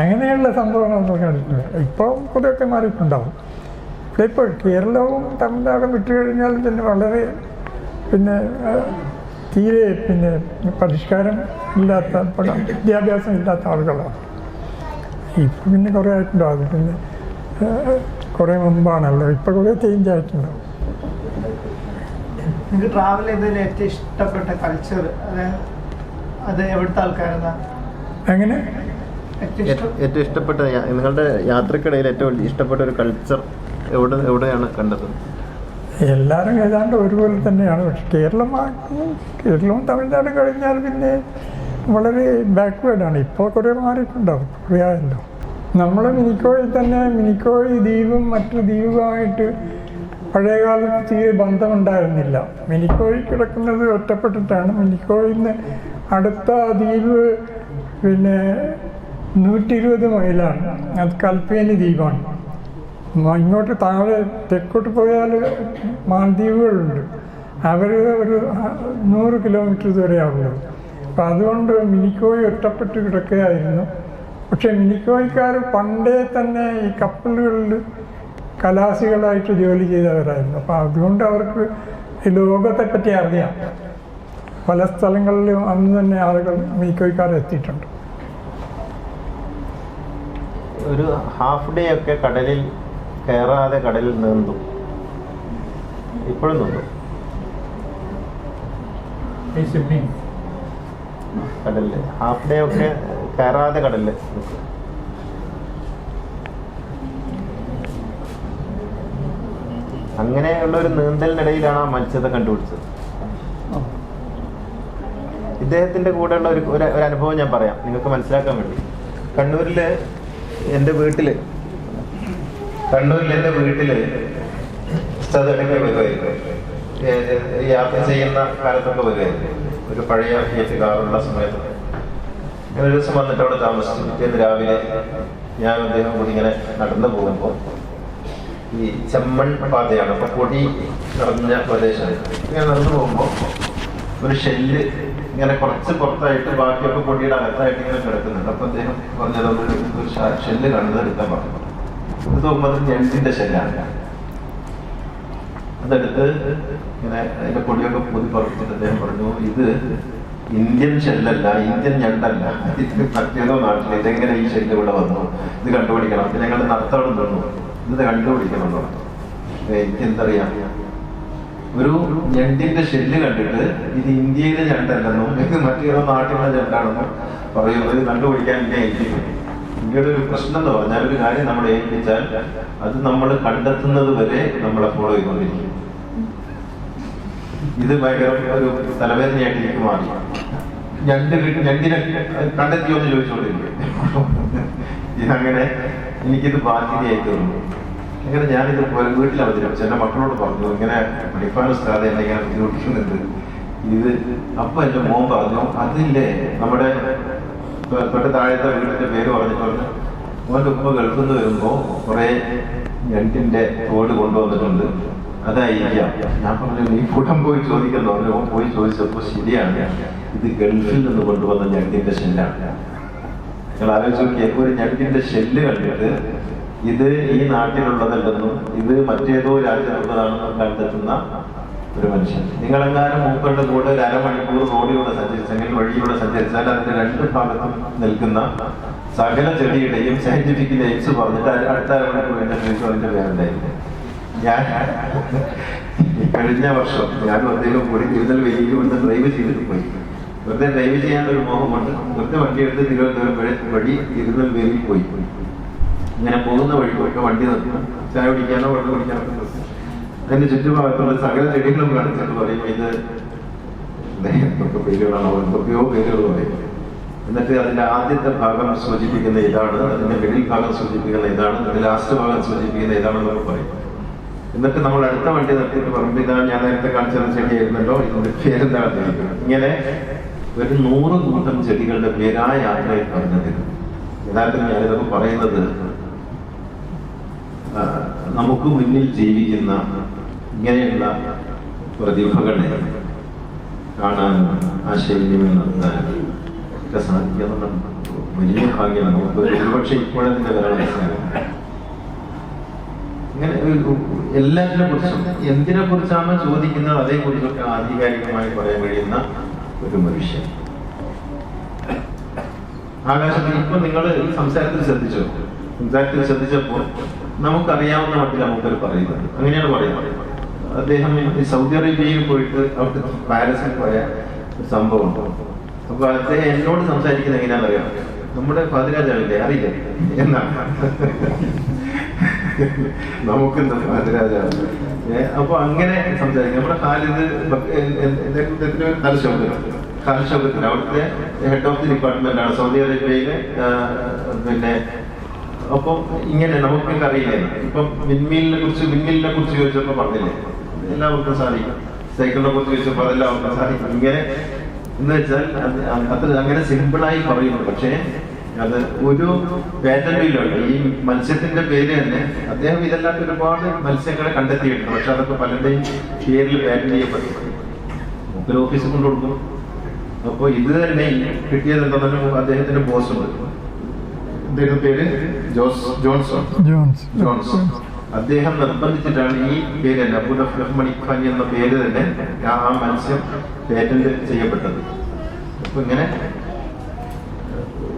അങ്ങനെയുള്ള സംഭവങ്ങൾ നമ്മൾ കണ്ടിട്ടുണ്ട്. ഇപ്പോൾ കുറേയൊക്കെ മാറിയിട്ടുണ്ടാവും. ഇപ്പോൾ കേരളവും തമിഴ്നാടും വിട്ടു കഴിഞ്ഞാൽ പിന്നെ വളരെ പിന്നെ തീരെ പിന്നെ പരിഷ്കാരം ഇല്ലാത്ത, വിദ്യാഭ്യാസം ഇല്ലാത്ത ആളുകളാണ്. ഇപ്പം പിന്നെ കുറേ ആയിട്ടുണ്ടോ, അത് പിന്നെ കുറേ മുമ്പാണല്ലോ. ഇപ്പം കുറേ ചേഞ്ച് ആയിട്ടുണ്ടാവും. നിങ്ങൾക്ക് ട്രാവൽ ചെയ്തതിൽ ഏറ്റവും ഇഷ്ടപ്പെട്ട കൾച്ചർ അത് എവിടുത്തെ ആൾക്കാരെന്നാ? എങ്ങനെ ഏറ്റവും ഇഷ്ടപ്പെട്ട നിങ്ങളുടെ യാത്രക്കിടയിൽ ഏറ്റവും ഇഷ്ടപ്പെട്ട ഒരു കൾച്ചർ എവിടെയാണ് കണ്ടത്? എല്ലാവരും ഏതാണ്ട് ഒരുപോലെ തന്നെയാണ്. പക്ഷെ കേരളവും തമിഴ്നാടും കഴിഞ്ഞാൽ പിന്നെ വളരെ ബാക്ക്വേർഡാണ്. ഇപ്പോൾ കുറേ മാറിയിട്ടുണ്ടാവും, കുറേ ആയല്ലോ. നമ്മൾ മിനിക്കോയിൽ തന്നെ, മിനിക്കോയ് ദ്വീപും മറ്റു ദ്വീപുമായിട്ട് പഴയകാലത്ത് തീരെ ബന്ധമുണ്ടായിരുന്നില്ല. മിനിക്കോയ് കിടക്കുന്നത് ഒറ്റപ്പെട്ടിട്ടാണ്. മിനിക്കോയിൽ നിന്ന് അടുത്ത ദ്വീപ് പിന്നെ 120 മൈലാണ്. അത് കൽപ്പേനി ദ്വീപാണ്. ഇങ്ങോട്ട് താഴെ തെക്കോട്ട് പോയാൽ മാലദ്വീപുകളുണ്ട്. അവർ ഒരു 100 കിലോമീറ്റർ ദൂരെയാണുള്ളത്. അപ്പം അതുകൊണ്ട് മിനിക്കോയ് ഒറ്റപ്പെട്ട് കിടക്കുകയായിരുന്നു. പക്ഷെ മിനിക്കോയ്ക്കാർ പണ്ടേ തന്നെ ഈ കപ്പലുകളിൽ കലാസികളായിട്ട് ജോലി ചെയ്തവരായിരുന്നു. അപ്പം അതുകൊണ്ട് അവർക്ക് ഈ ലോകത്തെപ്പറ്റി അറിയാം. പല സ്ഥലങ്ങളിലും അന്ന് തന്നെ ആളുകൾ മിനിക്കോയ്ക്കാർ എത്തിയിട്ടുണ്ട്. ഒരു ഹാഫ് ഡേ ഒക്കെ കടലിൽ കയറാതെ കടലിൽ നീന്തും. ഇപ്പോഴും നീന്തും കടലിൽ. ഹാഫ് ഡേ ഒക്കെ കയറാതെ കടലിൽ നിൽക്കും. അങ്ങനെയുള്ള ഒരു നീന്തലിനിടയിലാണ് ആ മത്സ്യത്തെ കണ്ടുപിടിച്ചത്. ഇദ്ദേഹത്തിന്റെ കൂടെയുള്ള ഒരു അനുഭവം ഞാൻ പറയാം നിങ്ങൾക്ക് മനസ്സിലാക്കാൻ വേണ്ടി. കണ്ണൂരിൽ എൻ്റെ വീട്ടിൽ കണ്ണൂരിൽ എൻ്റെ വീട്ടില് സ്ഥലത്തൊക്കെ വരുമായിരുന്നു, യാത്ര ചെയ്യുന്ന കാലത്തൊക്കെ വരുമായിരുന്നു. ഒരു പഴയ ഫിയറ്റ് കാറുള്ള സമയത്ത് ഒരു ദിവസം വന്നിട്ട് അവിടെ താമസിച്ചു. പിറ്റേന്ന് രാവിലെ ഞാൻ അദ്ദേഹം കൂടി ഇങ്ങനെ നടന്നു പോകുമ്പോൾ ഈ ചെമ്മൺ പാതയാണ്, അപ്പൊ പൊടി നിറഞ്ഞ പ്രദേശമാണ്. ഇങ്ങനെ നടന്നു പോകുമ്പോൾ ഒരു ഷെല്ല് ഇങ്ങനെ കുറച്ച് പുറത്തായിട്ട് ബാക്കിയൊക്കെ പൊടിയുടെ അകത്തായിട്ട് ഇങ്ങനെ കിടക്കുന്നുണ്ട്. അപ്പൊ അദ്ദേഹം പറഞ്ഞത് ഒരു ഷെല്ല് കണ്ടത് എടുക്കാൻ പറഞ്ഞു. അത് നോക്കുമ്പോൾ അത് ഞണ്ടിന്റെ ഷെല്ലാണ്. അതെടുത്ത് ഇങ്ങനെ അതിന്റെ പൊടിയൊക്കെ പൊതി പുറത്തിട്ട് അദ്ദേഹം പറഞ്ഞു, ഇത് ഇന്ത്യൻ ഷെല്ലല്ല, ഇന്ത്യൻ ഞണ്ടല്ല, ഇത് മറ്റേതോ നാട്ടിൽ, ഇതെങ്ങനെ ഈ ഷെല്ല് ഇവിടെ വന്നു, ഇത് കണ്ടുപിടിക്കണം. പിന്നെ ഞങ്ങൾ നടത്തണം തന്നു, ഇത് കണ്ടുപിടിക്കണം എന്ന് പറഞ്ഞു. എനിക്കെന്തറിയാം, ഒരു ഞണ്ടിന്റെ ഷെല്ല് കണ്ടിട്ട് ഇത് ഇന്ത്യയിലെ ഞണ്ടല്ലെന്നും ഇത് മറ്റേതോ നാട്ടിലുള്ള ഞണ്ടാണെന്നും പറയുമ്പോൾ ഇത് കണ്ടുപിടിക്കാൻ ഇന്ത്യ ഏൽപ്പിക്കും. ഇന്ത്യയുടെ ഒരു പ്രശ്നം എന്ന് പറഞ്ഞാൽ ഒരു കാര്യം നമ്മൾ ഏൽപ്പിച്ചാൽ അത് നമ്മൾ കണ്ടെത്തുന്നത് വരെ നമ്മളെ ഫോളോ ചെയ്തുകൊണ്ടിരിക്കും. ഇത് ഭയങ്കര ഒരു തലവേദനയായിട്ട് എനിക്ക് മാറി. ഞണ്ടിനെ കണ്ടെത്തിയോ എന്ന് ചോദിച്ചുകൊണ്ടിരിക്കും. ഇതങ്ങനെ എനിക്കിത് ബാധ്യതയായി തോന്നുന്നു. ഇങ്ങനെ ഞാനിത് വീട്ടിൽ അവതരിപ്പിച്ചു, എൻ്റെ മക്കളോട് പറഞ്ഞു, ഇങ്ങനെ പഠിപ്പാൻ ഉസ്താദ് എന്നെ ഇങ്ങനെ ബുദ്ധിമുട്ടിക്കുന്നുണ്ട് ഇത്. അപ്പൊ എൻ്റെ മോൻ പറഞ്ഞു, അതില്ലേ നമ്മുടെ തൊട്ട് താഴത്തെ വീടിന്റെ പേര് പറഞ്ഞിട്ടുണ്ട്, മോൻ്റെ ഉപ്പ ഗൾഫിൽ നിന്ന് വരുമ്പോ കുറെ ഞണ്ടിന്റെ തോട് കൊണ്ടുവന്നിട്ടുണ്ട്, അതായിരിക്കാം. ഞാൻ പറഞ്ഞു, നീ കൂട്ടം പോയി ചോദിക്കുന്നു. ഓൻ പോയി ചോദിച്ചപ്പോ ശരിയാണ്, ഇത് ഗൾഫിൽ നിന്ന് കൊണ്ടുവന്ന ഞണ്ടിന്റെ ഷെല്ലാണ്. നിങ്ങൾ ആലോചിച്ച് നോക്കിയേ, ഒരു ഞണ്ടിന്റെ ഷെല്ല് കണ്ടിട്ട് ഇത് ഈ നാട്ടിലുള്ളതല്ലെന്നും ഇത് മറ്റേതോ രാജ്യത്തുള്ളതാണെന്നും കണ്ടെത്തുന്ന ഒരു മനുഷ്യൻ. നിങ്ങളെങ്ങാനും മൂപ്പരുടെ കൂടെ ഒരു അരമണിക്കൂർ റോഡിലൂടെ സഞ്ചരിച്ചെങ്കിൽ, വഴിയിലൂടെ സഞ്ചരിച്ചാൽ അതിന്റെ രണ്ട് ഭാഗത്തും നിൽക്കുന്ന സകല ചെടിയുടെയും സയന്റിഫിക് നെയിംസ് പറഞ്ഞിട്ട് അടുത്ത അരമണിക്കൂർ എന്റെ ചോദിച്ചു അതിന്റെ പേരുണ്ടായിരുന്നു. ഞാൻ കഴിഞ്ഞ വർഷം ഞാനും അദ്ദേഹം കൂടി തിരുനെൽവേലിയിൽ ഇവിടുന്ന് ഡ്രൈവ് ചെയ്തിട്ട് പോയി. വെറുതെ ഡ്രൈവ് ചെയ്യാൻ ഒരു മോഹമുണ്ട്. വെറുതെ വണ്ടി എടുത്ത് തിരുവനന്തപുരം വഴി തിരുനെൽവേലിയിൽ പോയി. ഇങ്ങനെ പോകുന്ന വഴിക്കൊക്കെ വണ്ടി നിർത്തും, ചായ കുടിക്കാനോ വെള്ളം കുടിക്കാനോ നിർത്തും. അതിന്റെ ചുറ്റുഭാഗത്തുള്ള സകല ചെടികളും കാണിച്ചിട്ട് പറയും, ഇത് എന്തൊക്കെ പേരുകളാണോ, എന്തൊക്കെയോ പേരുകൾ പറയും. എന്നിട്ട് അതിന്റെ ആദ്യത്തെ ഭാഗം സൂചിപ്പിക്കുന്ന ഇതാണ്, അതിന്റെ മിഡിൽ ഭാഗം സൂചിപ്പിക്കുന്ന ഇതാണ്, അതിന്റെ ലാസ്റ്റ് ഭാഗം സൂചിപ്പിക്കുന്ന ഇതാണെന്നൊക്കെ പറയും. എന്നിട്ട് നമ്മൾ അടുത്ത വണ്ടി നിർത്തിയിട്ട് പറയുമ്പോൾ ഇതാണ് ഞാൻ നേരത്തെ കാണിച്ചത് ചെടിയായിരുന്നല്ലോ, ഇതിന്റെ പേരെന്താണെന്ന് ചോദിക്കും. ഇങ്ങനെ ഒരു 100 കൂട്ടം ചെടികളുടെ പേരാ യാത്രയിൽ പറഞ്ഞത്. യഥാർത്ഥത്തിൽ ഞാനിതൊക്കെ പറയുന്നത് നമുക്ക് മുന്നിൽ ജീവിക്കുന്ന ഇങ്ങനെയുള്ള പ്രതിഭകളെ കാണാനും ആശയവിനിമയം നടത്താനും ഒക്കെ സാധിക്കുന്ന വലിയ ഭാഗ്യമാണ്. നമുക്ക് ഒരുപക്ഷെ ഇപ്പോഴതിന്റെ വരണം. ഇങ്ങനെ എല്ലാത്തിനെ കുറിച്ചും എന്തിനെ കുറിച്ചാണ് ചോദിക്കുന്നത് അതേക്കുറിച്ചൊക്കെ ആധികാരികമായി പറയാൻ കഴിയുന്ന ഒരു മനുഷ്യൻ. ആകാശത്തിൽ ഇപ്പൊ നിങ്ങൾ ഈ സംസാരത്തിൽ ശ്രദ്ധിച്ചപ്പോൾ നമുക്കറിയാവുന്ന മട്ടിൽ നമുക്കത് പറയുന്നത് അങ്ങനെയാണ് പറയുന്നത്. അദ്ദേഹം സൗദി അറേബ്യയിൽ പോയിട്ട് അവിടുത്തെ പാരീസിൽ പോയ ഒരു സംഭവം ഉണ്ട്. അപ്പൊ അദ്ദേഹം എന്നോട് സംസാരിക്കുന്നത് എങ്ങനെയാണെന്ന് അറിയാം, നമ്മുടെ ഫാദിരാജാവില്ലേ അറിയില്ല എന്നാണ്. നമുക്കെന്താ ഫാദിരാജാവ്. അപ്പൊ അങ്ങനെ സംസാരിക്കും. നമ്മുടെ ഖാലിദ് ഖാലിദ് അവിടുത്തെ ഹെഡ് ഓഫ് ദി ഡിപ്പാർട്ട്മെന്റ് ആണ് സൗദി അറേബ്യയിലെ. പിന്നെ അപ്പൊ ഇങ്ങനെ നമുക്കൊക്കെ അറിയില്ലേ, ഇപ്പം വിൻമില്ലിനെ കുറിച്ച് ചോദിച്ചപ്പോ പറഞ്ഞില്ലേ എല്ലാവർക്കും സാധിക്കും, സൈക്കിളിനെ കുറിച്ച് ചോദിച്ചപ്പോൾ അതെല്ലാവർക്കും സാധിക്കും. ഇങ്ങനെ എന്ന് വെച്ചാൽ അത്ര അങ്ങനെ സിമ്പിളായി പറയുന്നു. പക്ഷേ അത് ഒരു പാറ്റന്റിലുണ്ട്. ഈ മത്സ്യത്തിന്റെ പേര് തന്നെ അദ്ദേഹം ഇതെല്ലാം ഒരുപാട് മത്സ്യങ്ങളെ കണ്ടെത്തിയിട്ടുണ്ട്. പക്ഷെ അതൊക്കെ പലരുടെയും പേരിൽ പാറ്റന്റ് ചെയ്യപ്പെട്ടു ഒരു ഓഫീസിൽ കൊണ്ടു കൊടുക്കും. അപ്പോൾ ഇത് തന്നെ കിട്ടിയത് എന്താണെന്ന് അദ്ദേഹത്തിന്റെ ബോസ് ഉണ്ട്, അദ്ദേഹത്തിന്റെ പേര് ജോൺസൺ. അദ്ദേഹം നിർബന്ധിച്ചിട്ടാണ് ഈ പേര് തന്നെ അബൂദഫ് മണിഖാനി എന്ന പേര് തന്നെ ആ മത്സ്യം പേറ്റന്റ് ചെയ്യപ്പെട്ടത്. അപ്പൊ ഇങ്ങനെ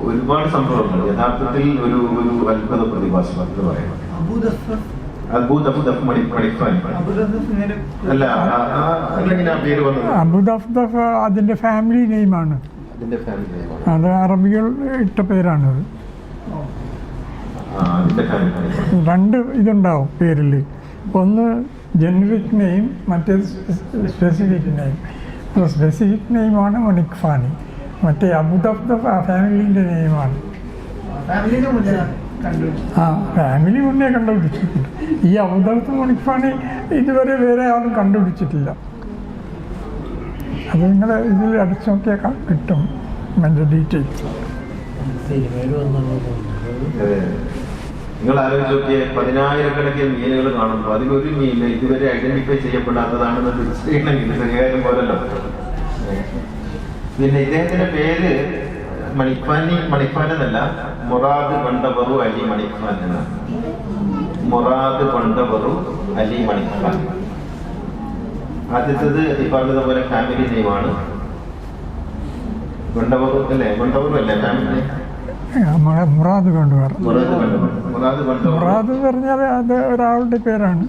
ഒരുപാട് സംഭവങ്ങൾ യഥാർത്ഥത്തിൽ ഒരു അത്ഭുത പ്രതിഭാസം എന്ന് പറയുന്നത്. അബൂദഫ് അതിന്റെ ഫാമിലി നെയിമാണ്. അത് അറബികൾ ഇട്ട പേരാണത്. 2 ഇതുണ്ടാവും പേരിൽ, ഒന്ന് ജനറിക് നെയിം, മറ്റേത് സ്പെസിഫിക് നെയിം. സ്പെസിഫിക് നെയിമാണ് മണിഖാനി, മറ്റേ അബൂദഫ് ആ ഫാമിലിന്റെ നെയിമാണ്. കണ്ടുപിടിച്ചത്? ആ ഫാമിലി മുന്നേ കണ്ടുപിടിച്ചിട്ടുണ്ട്. ഈ അബുദാബി മണിപ്പാണി ഇതുവരെ വേറെ ആരും കണ്ടുപിടിച്ചിട്ടില്ല. അത് നിങ്ങൾ ഇതിൽ അടിച്ചു നോക്കിയാൽ കിട്ടും അതിൻ്റെ ഡീറ്റെയിൽസ്. നിങ്ങൾ ആലോചിച്ച് നോക്കിയ 10,000-കണക്കിന് മീനുകൾ കാണുമ്പോൾ അതിലൊരു മീൻ ഇതുവരെ ഐഡന്റിഫൈ ചെയ്യപ്പെടാത്തതാണെന്ന് തിരിച്ചറിയണമെങ്കിൽ ചെറിയ പോലല്ലോ. പിന്നെ ഇദ്ദേഹത്തിന്റെ പേര് മണിപ്പാൻ എന്നല്ല, മുറാദ് കൊണ്ടവറു അലി മണിപ്പാൻ എന്നാണ്. മുറാദ് കൊണ്ടവറു അലി മണിപ്പാൻ. ആദ്യത്തേത് ഈ പറഞ്ഞതുപോലെ ഫാമിലി നെയിമാണ്. കൊണ്ടവറു അല്ലേ? കൊണ്ടവറു അല്ലേ ഫാമിലി? മുറാദ് കൊണ്ടുവർ. മുറാദ് എന്ന് പറഞ്ഞാൽ അത് ഒരാളുടെ പേരാണ്.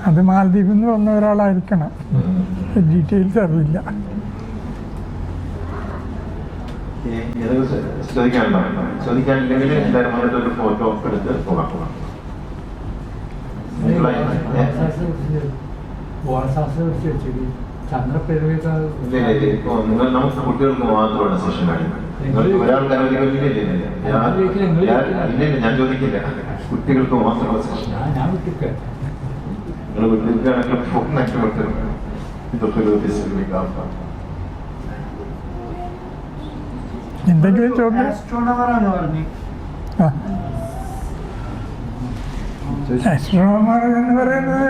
അത് മാലദ്വീപിൽ നിന്ന് വന്ന ഒരാളായിരിക്കണം. ഡീറ്റെയിൽസ് അറിയില്ല. ചോദിക്കാനില്ലെങ്കിൽ എന്തായാലും വന്നിട്ട് ഒരു ഫോട്ടോ എടുത്ത് പോകാം. നമുക്ക് കുട്ടികൾക്ക് മാത്രമാണ് സെഷനാണ്. ഒരാൾക്ക് അനുവദിക്കില്ല. ഞാൻ ചോദിക്കില്ല, കുട്ടികൾക്ക് മാത്രമുള്ള സെഷൻ. നിങ്ങൾ വീട്ടിലേക്കാണെങ്കിൽ ഫോണിനായിട്ട് വിട്ടു. ഇതൊക്കെ എന്തെങ്കിലും ചോദ്യം? ആസ്ട്രോണമറാണ് പറഞ്ഞു. ആസ്ട്രോണമർ എന്ന് പറയുന്നത്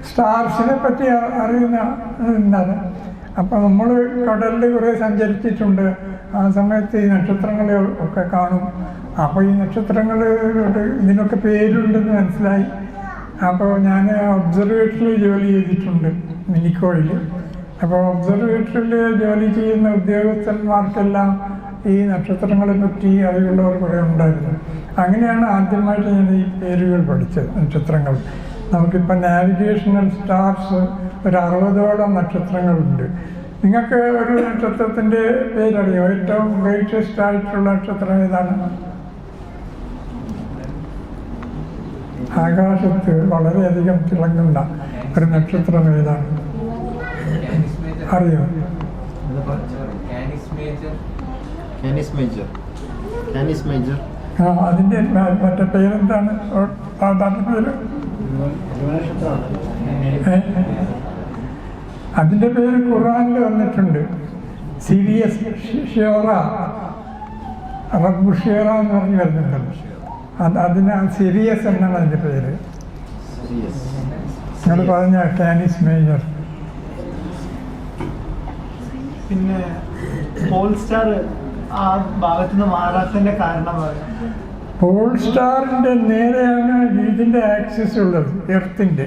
സ്റ്റാർസിനെ പറ്റി അറിയുന്ന എന്താണ്. അപ്പം നമ്മൾ കടലിൽ കുറേ സഞ്ചരിച്ചിട്ടുണ്ട്. ആ സമയത്ത് ഈ നക്ഷത്രങ്ങളെ ഒക്കെ കാണും. അപ്പോൾ ഈ നക്ഷത്രങ്ങൾ ഇതിനൊക്കെ പേരുണ്ടെന്ന് മനസ്സിലായി. അപ്പോൾ ഞാൻ ഒബ്സർവേറ്ററിൽ ജോലി ചെയ്തിട്ടുണ്ട് മിനിക്കോയിൽ. അപ്പോൾ ഒബ്സർവേറ്ററിൽ ജോലി ചെയ്യുന്ന ഉദ്യോഗസ്ഥന്മാർക്കെല്ലാം ഈ നക്ഷത്രങ്ങളെ പറ്റി അറിവുള്ളവർ കുറേ ഉണ്ടായിരുന്നു. അങ്ങനെയാണ് ആദ്യമായിട്ട് ഞാൻ ഈ പേരുകൾ പഠിച്ചത്, നക്ഷത്രങ്ങൾ. നമുക്കിപ്പോൾ നാവിഗേഷണൽ സ്റ്റാർസ് ഒരു 60ഓളം നക്ഷത്രങ്ങളുണ്ട്. നിങ്ങൾക്ക് ഒരു നക്ഷത്രത്തിൻ്റെ പേരറിയോ? ഏറ്റവും ഗ്രേറ്റസ്റ്റ് ആയിട്ടുള്ള നക്ഷത്രം ഏതാണ്? ആകാശത്ത് വളരെയധികം തിളങ്ങുന്ന ഒരു നക്ഷത്രം ഏതാണ്? അറിയോ? ആ, അതിൻ്റെ മറ്റേ പേരെന്താണ്? പേര് അതിൻ്റെ പേര് ഖുർആനിൽ വന്നിട്ടുണ്ട്. സിരിയസ് ഷിയോറ, റബ്ബു ഷിയോറ എന്ന് പറഞ്ഞ് വരുന്നുണ്ടല്ലോ. അതിന് സിരിയസ് എന്നാണ് അതിൻ്റെ പേര്. നിങ്ങൾ പറഞ്ഞ കാനിസ് മേജർ. പിന്നെ പോൾ സ്റ്റാർ ആ ഭാഗത്തുനിന്ന് മാറാത്തതിന്റെ കാരണം പറയാം. പോൾ സ്റ്റാറിൻ്റെ നേരെയാണ് ഇതിൻ്റെ ആക്സിസ് ഉള്ളത്, എർത്തിൻ്റെ.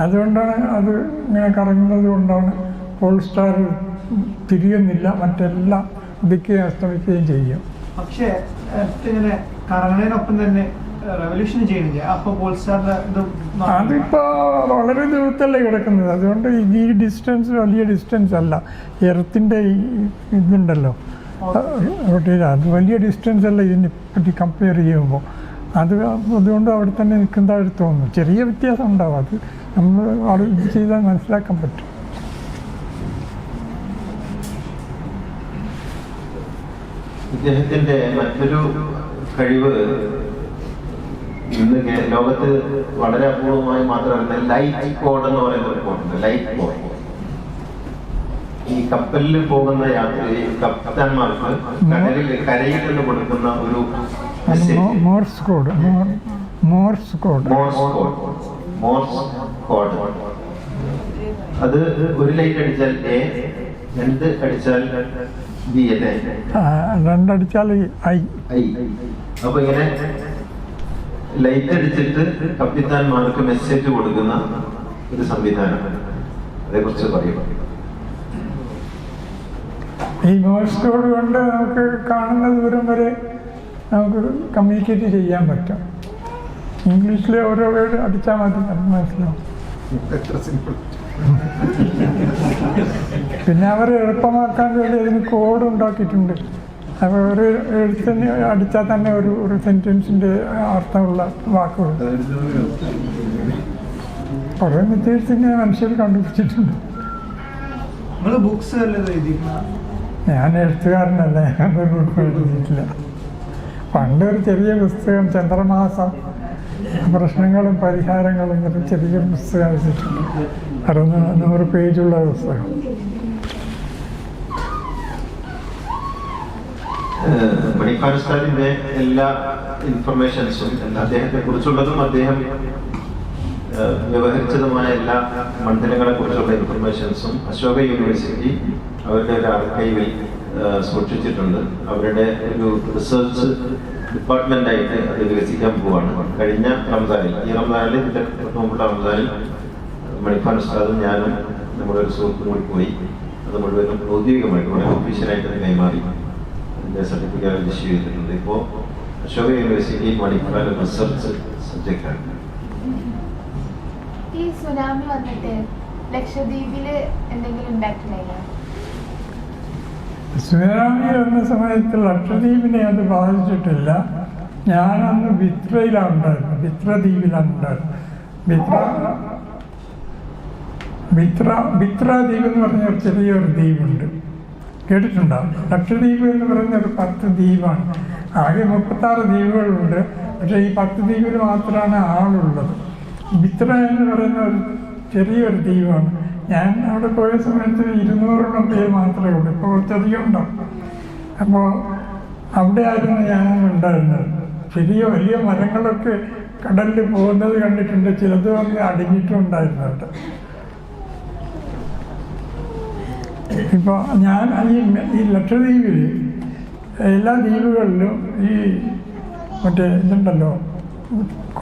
അതുകൊണ്ടാണ് അത് ഇങ്ങനെ കറങ്ങുന്നത് കൊണ്ടാണ് പോൾ സ്റ്റാർ തിരിയുന്നില്ല. മറ്റെല്ലാം ഉദിക്കുകയും അസ്തമിക്കുകയും ചെയ്യും. പക്ഷേ എർത്ത് ഇങ്ങനെ കറങ്ങണതിനൊപ്പം തന്നെ റെവല്യൂഷൻ ചെയ്യുന്നില്ല. അപ്പോൾ പോൾ സ്റ്റാറിന്റെ ഇത് അതിപ്പോൾ വളരെ ദൂരത്തല്ലേ കിടക്കുന്നത്. അതുകൊണ്ട് ഈ ഡിസ്റ്റൻസ് വലിയ ഡിസ്റ്റൻസ് അല്ല. എർത്തിൻ്റെ ഇതുണ്ടല്ലോ റൊട്ടേറ്റ്, അത് വലിയ ഡിസ്റ്റൻസ് അല്ല ഇതിനെ പറ്റി കമ്പയർ ചെയ്യുമ്പോൾ. അതുകൊണ്ട് അവിടെ തന്നെ നിൽക്കുന്നതായിട്ട് തോന്നുന്നു. ചെറിയ വ്യത്യാസം ഉണ്ടാവും. അത് നമ്മൾ അവിടെ ഇത് ചെയ്താൽ മനസ്സിലാക്കാൻ പറ്റും. ഇദ്ദേഹത്തിന്റെ മറ്റൊരു കഴിവ് ഇന്ന് ലോകത്ത് വളരെ അപൂർവമായി മാത്രമല്ല, ലൈറ്റ് കോഡ് എന്ന് പറയുന്ന ഒരു കോഡുണ്ട്. ലൈറ്റ് കോഡ് ഈ കപ്പലിൽ പോകുന്ന കപ്താന്മാർക്ക് കരയിൽ നിന്ന് കൊടുക്കുന്ന ഒരു മോർസ് കോഡ്. അത് ഒരു ലൈറ്റ് അടിച്ചാൽ എ, 2 അടിച്ചാൽ ബി അല്ലേ? 2 അടിച്ചാൽ ഐ. അപ്പൊ ഇങ്ങനെ ലൈറ്റ് അടിച്ചിട്ട് കപ്പിത്താന്മാർക്ക് മെസ്സേജ് കൊടുക്കുന്ന ഒരു സംവിധാനം, അതേക്കുറിച്ച് പറയും. ഈ മോഴ്സ് കോഡ് കൊണ്ട് നമുക്ക് കാണുന്ന ദൂരം വരെ നമുക്ക് കമ്മ്യൂണിക്കേറ്റ് ചെയ്യാൻ പറ്റും. ഇംഗ്ലീഷിലെ ഓരോ വേർഡ് അടിച്ചാൽ മതി, അത് മനസ്സിലാവും. പിന്നെ അവർ എളുപ്പമാക്കാൻ വേണ്ടി അതിന് കോഡ് ഉണ്ടാക്കിയിട്ടുണ്ട്. അപ്പോൾ ഒരു എഴുത്തിന് അടിച്ചാൽ തന്നെ ഒരു സെൻറ്റൻസിൻ്റെ അർത്ഥമുള്ള വാക്കുകൾ. കുറേ മെത്തേഡ്സിനെ മനുഷ്യർ കണ്ടുപിടിച്ചിട്ടുണ്ട്. നിങ്ങൾ ബുക്സ് എല്ലാം എഴുതിയിരുന്ന? ഞാൻ എഴുത്തുകാരനല്ല, ഞാനൊരു ബുക്ക് എഴുതിയിട്ടില്ല. പണ്ടൊരു ചെറിയ പുസ്തകം ചന്ദ്രമാസം പ്രശ്നങ്ങളും പരിഹാരങ്ങളും ഒരു ചെറിയൊരു പുസ്തകം വെച്ചിട്ടുണ്ട്. 100 പേജുള്ള പുസ്തകം. മണിപ്പാൽ ഉസ്താദിന്റെ എല്ലാ ഇൻഫർമേഷൻസും അദ്ദേഹത്തെ കുറിച്ചുള്ളതും അദ്ദേഹം വ്യവഹരിച്ചതുമായ എല്ലാ മണ്ഡലങ്ങളെ കുറിച്ചുള്ള ഇൻഫർമേഷൻസും അശോക യൂണിവേഴ്സിറ്റി അവരുടെ ഒരു ആർക്കൈവിൽ സൂക്ഷിച്ചിട്ടുണ്ട്. അവരുടെ ഒരു റിസർച്ച് ഡിപ്പാർട്ട്മെന്റായിട്ട് അത് വികസിക്കാൻ പോവാണ്. കഴിഞ്ഞ റംസാനിൽ, ഈ റംസാനിൽ ഇതിന്റെ മുമ്പുള്ള റംസാനിൽ മണിപ്പാൽ ഉസ്താദും ഞാനും നമ്മുടെ ഒരു സുഹൃത്തും കൂടി പോയി അത് മുഴുവനും ഔദ്യോഗികമായിട്ട് വളരെ ഒഫീഷ്യലായിട്ട് അത് കൈമാറി അതിന്റെ സർട്ടിഫിക്കറ്റ് ഇഷ്യൂ ചെയ്തിട്ടുണ്ട്. ഇപ്പോൾ അശോക യൂണിവേഴ്സിറ്റി മണിപ്പാൽ റിസർച്ച് സബ്ജക്റ്റാണ്. ഈ സുനാമി വന്നിട്ട് ലക്ഷദ്വീപില് എന്തെങ്കിലും ഇമ്പാക്ട് ഉണ്ടായില്ല? സുനാമി വന്ന സമയത്ത് ലക്ഷദ്വീപിനെ അത് ബാധിച്ചിട്ടില്ല. ഞാനന്ന് ബിത്രയിലാണ് ഉണ്ടായിരുന്നത്, ബിത്ര ദ്വീപിലാണ് ഉണ്ടായിരുന്നത്. ബിത്ര ദ്വീപ് എന്ന് പറഞ്ഞ ഒരു ചെറിയൊരു ദ്വീപുണ്ട്, കേട്ടിട്ടുണ്ടാവും. ലക്ഷദ്വീപ് എന്ന് പറയുന്ന ഒരു 10 ദ്വീപാണ്. ആകെ 36 ദ്വീപുകളുണ്ട്. പക്ഷേ ഈ 10 ദ്വീപിൽ മാത്രമാണ് ആളുള്ളത്. ബിത്ര എന്ന് പറയുന്ന ഒരു ചെറിയൊരു ദ്വീപാണ്. ഞാൻ അവിടെ പോയ സമയത്ത് 200ഓളം പേര് മാത്രമേ ഉള്ളൂ. ഇപ്പോൾ കുറച്ചധികം ഉണ്ടാവും. അപ്പോൾ അവിടെ ആയിരുന്നു ഞാൻ ഉണ്ടായിരുന്നത്. വലിയ മരങ്ങളൊക്കെ കടലിൽ പോകുന്നത് കണ്ടിട്ടുണ്ട്. ചിലത് വന്ന് അടിഞ്ഞിട്ടുണ്ടായിരുന്നു അവിടെ. ഇപ്പോൾ ഞാൻ ഈ ലക്ഷദ്വീപിൽ എല്ലാ ദ്വീപുകളിലും ഈ മറ്റേ ഇതുണ്ടല്ലോ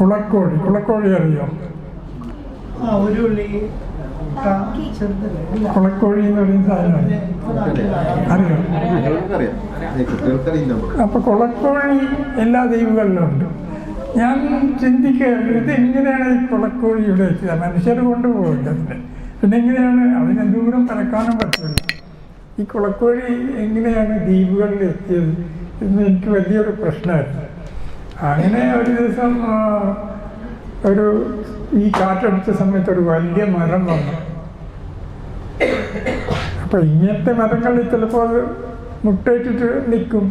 കുളക്കോഴി അറിയോ? കുളക്കോഴി എന്ന് പറയുന്ന സാധനമാണ്, അറിയോ? അപ്പൊ കുളക്കോഴി എല്ലാ ദ്വീപുകളിലും ഉണ്ട്. ഞാൻ ചിന്തിക്കുകയാണ്, ഇതെങ്ങനെയാണ് ഈ കുളക്കോഴി ഇവിടെ എത്തിയത്? മനുഷ്യർ കൊണ്ടുപോകില്ല അതിനെ, പിന്നെ എങ്ങനെയാണ് അതിനെ ദൂരം പറക്കാനും പറ്റില്ല. ഈ കുളക്കോഴി എങ്ങനെയാണ് ദ്വീപുകളിൽ എത്തിയത് എന്ന് എനിക്ക് വലിയൊരു പ്രശ്നമായിരുന്നു. അങ്ങനെ ഒരു ദിവസം ഈ കാറ്റടിച്ച സമയത്ത് ഒരു വലിയ മരം വന്നു. അപ്പൊ ഇങ്ങനത്തെ മരങ്ങളിൽ ചിലപ്പോൾ അത് മുട്ടയിട്ടിട്ട് നിൽക്കും,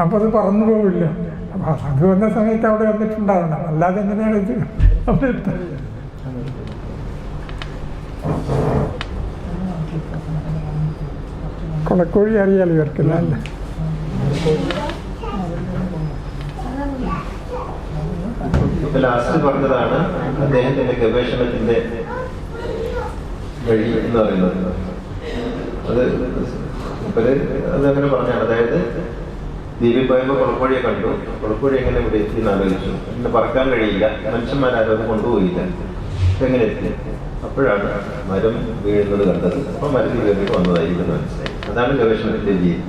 അപ്പൊ അത് പറന്നു പോവില്ല. അപ്പൊ അത് വന്ന സമയത്ത് അവിടെ വന്നിട്ടുണ്ടാവണം, അല്ലാതെ എങ്ങനെയാണ് ഇത് അവിടെ എത്തുന്നത്? കുളക്കോഴി അറിയാലോ ഇവർക്കില്ല അല്ലേ? ലാസ്റ്റ് പറഞ്ഞതാണ് അദ്ദേഹത്തിന്റെ ഗവേഷണത്തിന്റെ വഴി എന്ന് പറയുന്നത്. അതങ്ങനെ പറഞ്ഞാണ്. അതായത് ദ്വീപിൽ പോയപ്പോൾ കുളക്കോഴിയെ കണ്ടു, കുളക്കോഴി എങ്ങനെ ഇവിടെ എത്തി എന്ന് ആലോചിച്ചു. പിന്നെ പറക്കാൻ കഴിയില്ല, മനുഷ്യന്മാരും അത് കൊണ്ടുപോയില്ല, എങ്ങനെ എത്തി? അപ്പോഴാണ് മരം വീഴുന്നത് കണ്ടത്. അപ്പൊ മരത്തിൽ കയറിയിട്ട് വന്നതായിരിക്കും മനസ്സിലായി. അതാണ് ഗവേഷണത്തിന്റെ രീതി.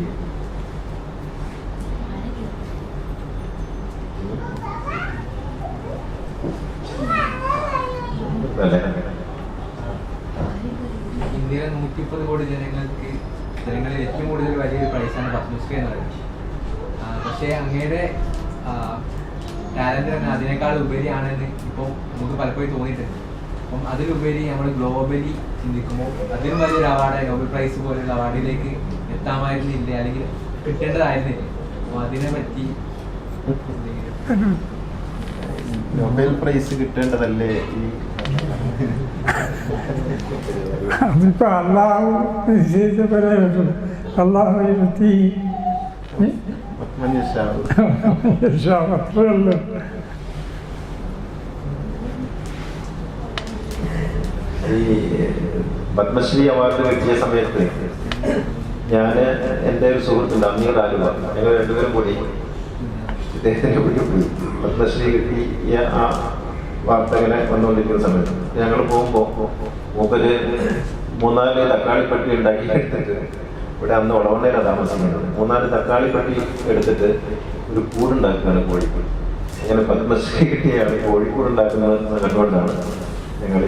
ഇന്ത്യയിലെ 130 കോടി ജനങ്ങളിൽ ഏറ്റവും കൂടുതൽ വലിയൊരു പ്രൈസാണ് പത്മശ്രീ എന്ന് പറയുന്നത്. പക്ഷേ അങ്ങയുടെ ടാലന്റ് തന്നെ അതിനേക്കാൾ ഉപരിയാണെന്ന് ഇപ്പോൾ നമുക്ക് പലപ്പോഴും തോന്നിയിട്ടുണ്ട്. അപ്പം അതിലുപരി നമ്മൾ ഗ്ലോബലി ചിന്തിക്കുമ്പോൾ അതിലും വലിയൊരു അവാർഡായി നോബൽ പ്രൈസ് പോലുള്ള അവാർഡിലേക്ക് എത്താമായിരുന്നില്ല, അല്ലെങ്കിൽ കിട്ടേണ്ടതായിരുന്നില്ല. അപ്പോൾ അതിനെ പറ്റി നൊബേൽ പ്രൈസ് കിട്ടേണ്ടതല്ലേ? അതിപ്പോ അള്ളാഹു നിശ്ചയിച്ചപോലെ അള്ളാഹു അത്രേ ഉള്ളൂ. ഈ പത്മശ്രീ അവാർഡ് കിട്ടിയ സമയത്ത് ഞാൻ എൻ്റെ ഒരു സുഹൃത്തുണ്ട് അമീർ ആലുവ, ഞങ്ങൾ രണ്ടുപേരും കൂടി ഇദ്ദേഹത്തിൻ്റെ വീട്ടിൽ പോയി. പത്മശ്രീ കിട്ടിയ ആ വാർത്തകളെ വന്നുകൊണ്ടിരിക്കുന്ന സമയത്ത് ഞങ്ങൾ പോകുമ്പോൾ മൂപ്പര് 3-4 തക്കാളിപ്പട്ടി ഉണ്ടാക്കി എടുത്തിട്ട്, ഇവിടെ അന്ന് ഉളവണ്ണയിലാണ് താമസിക്കുന്നത്, 3-4 തക്കാളിപ്പട്ടി എടുത്തിട്ട് ഒരു കൂടുണ്ടാക്കുകയാണ് കോഴിക്കോട്. അങ്ങനെ പത്മശ്രീ കിട്ടിയാണ് കോഴിക്കോടുണ്ടാക്കുന്നത് കണ്ടുകൊണ്ടാണ് ഞങ്ങൾ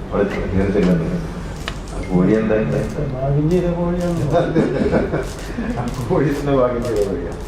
അവിടെ കയറി ചെല്ലുന്നത്. കോഴി എന്താ കോഴി തന്നെ ഭാഗ്യം ചെയ്ത കോഴിയാണ്.